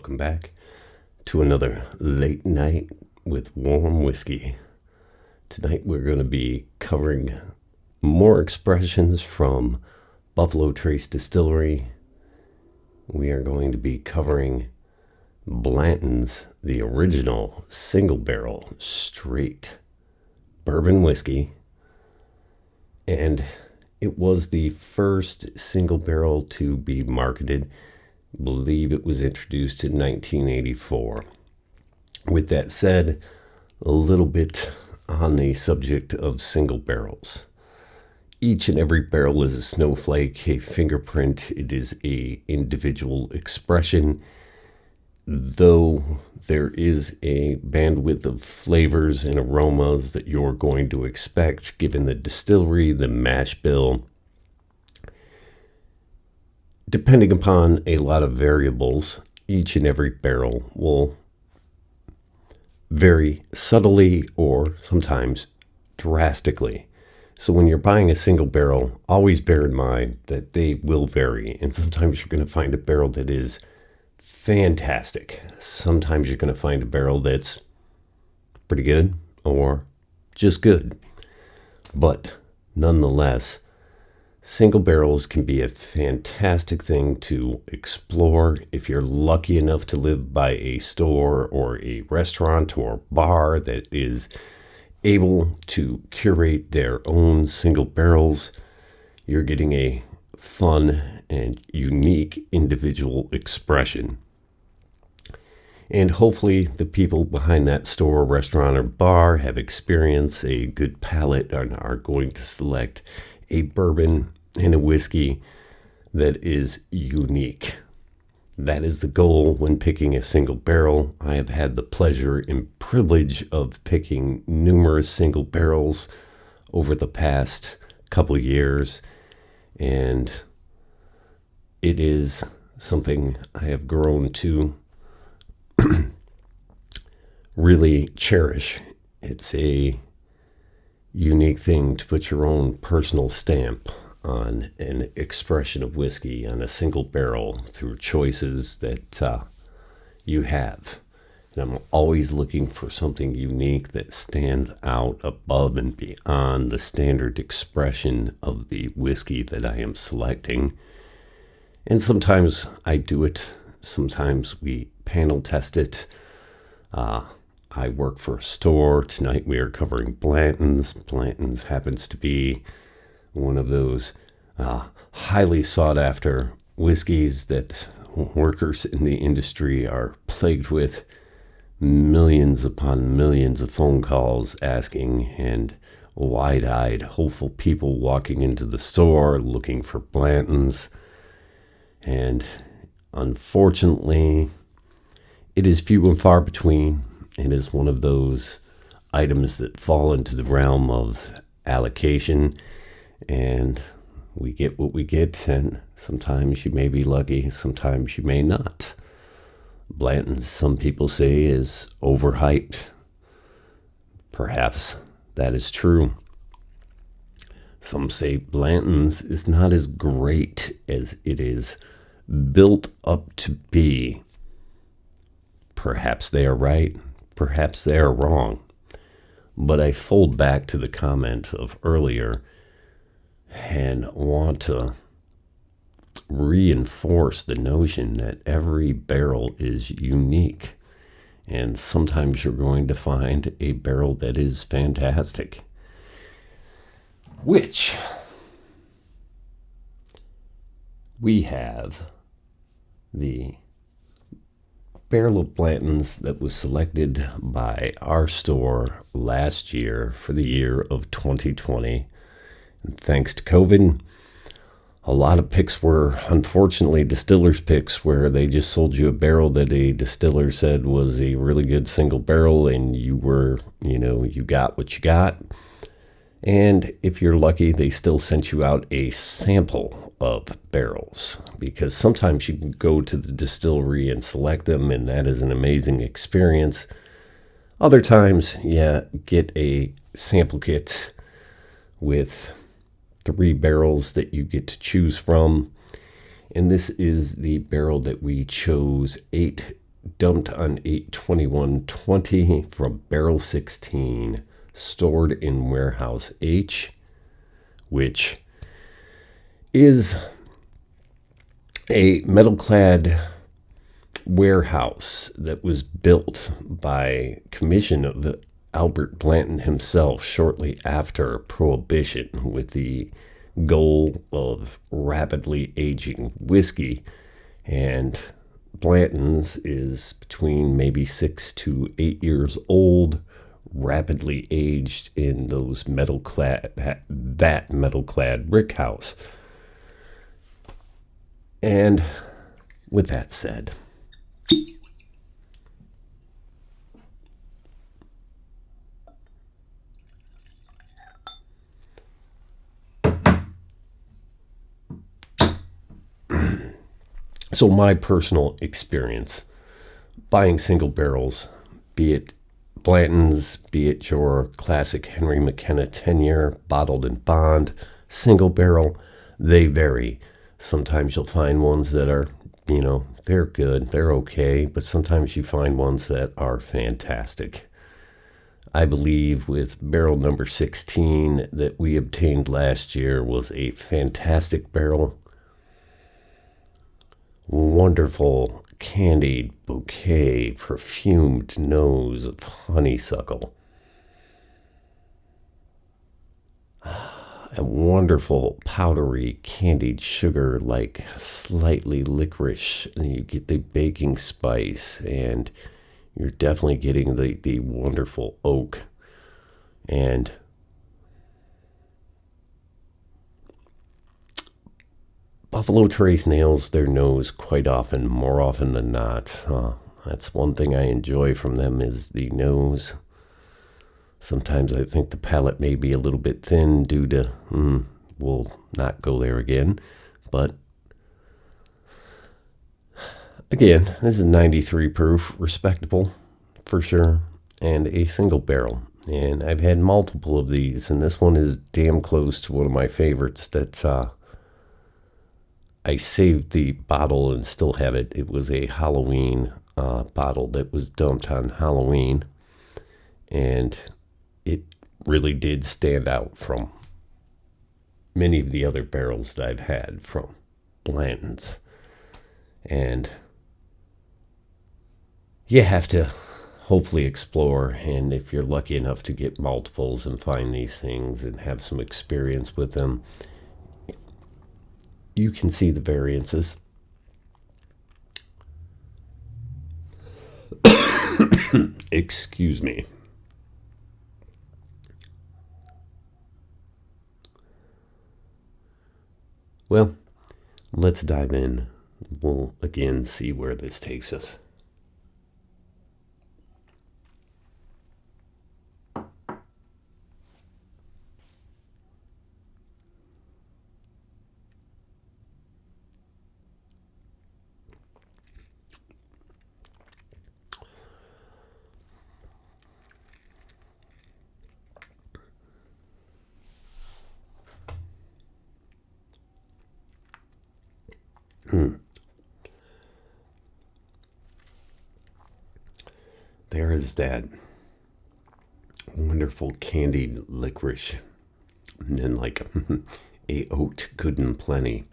welcome back to another late night with warm whiskey. Tonight we're going to be covering more expressions from Buffalo Trace Distillery. We are going to be covering Blanton's, the original single barrel straight bourbon whiskey, and it was the first single barrel to be marketed. I believe it was introduced in 1984. With that said, a little bit on the subject of single barrels. Each and every barrel is a snowflake, a fingerprint. It is a individual expression. Though there is a bandwidth of flavors and aromas that you're going to expect given the distillery, the mash bill, depending upon a lot of variables, each and every barrel will vary subtly or sometimes drastically. So when you're buying a single barrel, always bear in mind that they will vary. And sometimes you're going to find a barrel that is fantastic. Sometimes you're going to find a barrel that's pretty good or just good. But nonetheless, single barrels can be a fantastic thing to explore if you're lucky enough to live by a store or a restaurant or bar that is able to curate their own single barrels. You're getting a fun and unique individual expression. And hopefully the people behind that store, restaurant, or bar have experienced a good palate and are going to select a bourbon and a whiskey that is unique. That is the goal when picking a single barrel. I have had the pleasure and privilege of picking numerous single barrels over the past couple of years, and it is something I have grown to really cherish. It's a unique thing to put your own personal stamp on an expression of whiskey on a single barrel through choices that you have. And I'm always looking for something unique that stands out above and beyond the standard expression of the whiskey that I am selecting. And sometimes I do it. Sometimes we panel test it. I work for a store. Tonight we are covering Blanton's. Blanton's happens to be one of those highly sought after whiskeys that workers in the industry are plagued with. Millions upon millions of phone calls asking, and wide-eyed, hopeful people walking into the store looking for Blanton's. And unfortunately, it is few and far between. It is one of those items that fall into the realm of allocation, and we get what we get, and sometimes you may be lucky, sometimes you may not. Blanton's, some people say, is overhyped. Perhaps that is true. Some say Blanton's is not as great as it is built up to be. Perhaps they are right, perhaps they are wrong. But I fold back to the comment of earlier and want to reinforce the notion that every barrel is unique. And sometimes you're going to find a barrel that is fantastic. Which we have the barrel of Blanton's that was selected by our store last year for the year of 2020. And thanks to COVID, a lot of picks were unfortunately distillers picks where they just sold you a barrel that a distiller said was a really good single barrel, and you got what you got. And if you're lucky, they still sent you out a sample of barrels, because sometimes you can go to the distillery and select them, and that is an amazing experience. Other times, get a sample kit with 3 barrels that you get to choose from. And this is the barrel that we chose, 8 dumped on 8/21/20 from barrel 16, stored in warehouse H, which is a metal-clad warehouse that was built by commission of Albert Blanton himself shortly after Prohibition, with the goal of rapidly aging whiskey. And Blanton's is between maybe 6 to 8 years old, rapidly aged in those metal-clad rick house. And with that said, so my personal experience buying single barrels, be it Blanton's, be it your classic Henry McKenna 10-year bottled in bond single barrel, they vary. Sometimes you'll find ones that are, they're good, they're okay, but sometimes you find ones that are fantastic. I believe with barrel number 16 that we obtained last year was a fantastic barrel. Wonderful candied bouquet, perfumed nose of honeysuckle. A wonderful powdery candied sugar, like slightly licorice, and you get the baking spice, and you're definitely getting the wonderful oak. And Buffalo Trace nails their nose quite often, more often than not. That's one thing I enjoy from them, is the nose. Sometimes I think the palate may be a little bit thin due to, we'll not go there again. But again, this is 93 proof, respectable for sure, and a single barrel. And I've had multiple of these, and this one is damn close to one of my favorites that I saved the bottle and still have it. It was a Halloween bottle that was dumped on Halloween, and it really did stand out from many of the other barrels that I've had from Blanton's. And you have to hopefully explore, and if you're lucky enough to get multiples and find these things and have some experience with them, you can see the variances. Excuse me. Well, let's dive in. We'll again see where this takes us. There is that wonderful candied licorice, and then like a oat good and plenty.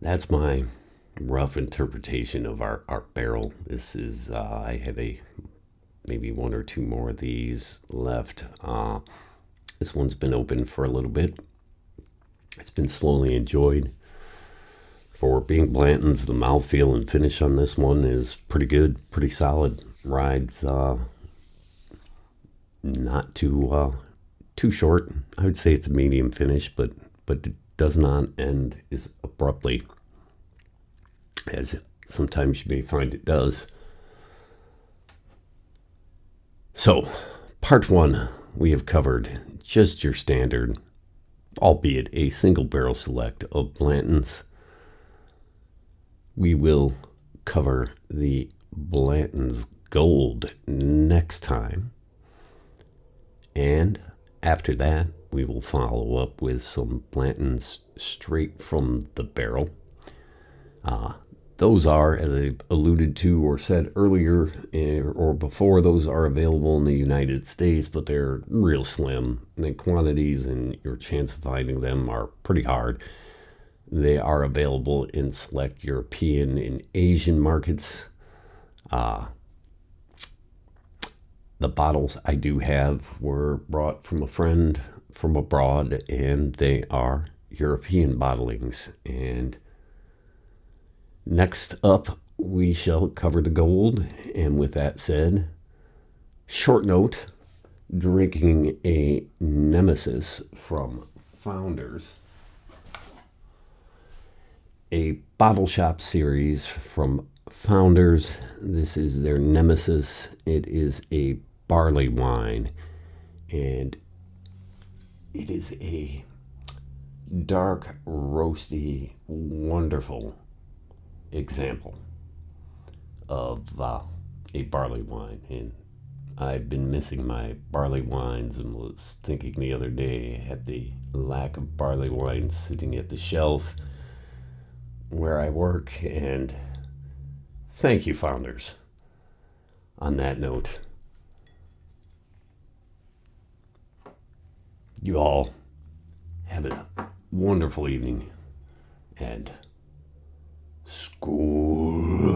That's my rough interpretation of our barrel. This is, I have maybe one or two more of these left. This one's been open for a little bit. It's been slowly enjoyed. For being Blanton's, the mouthfeel and finish on this one is pretty good, pretty solid. Rides not too short. I would say it's a medium finish, but it does not end as abruptly as sometimes you may find it does. So, part one, we have covered just your standard, albeit a single barrel select of Blanton's. We will cover the Blanton's Gold next time. And after that, we will follow up with some Blantons straight from the barrel. Those are, as I alluded to or said earlier or before, those are available in the United States, but they're real slim. The quantities and your chance of finding them are pretty hard. They are available in select European and Asian markets. The bottles I do have were brought from a friend from abroad, and they are European bottlings. And next up, we shall cover the gold. And with that said, short note, drinking a Nemesis from Founders, a bottle shop series from Founders. This is their Nemesis. It is a barley wine, and it is a dark, roasty, wonderful example of a barley wine. And I've been missing my barley wines and was thinking the other day at the lack of barley wines sitting at the shelf where I work, and thank you, Founders. On that note, you all have a wonderful evening, and school.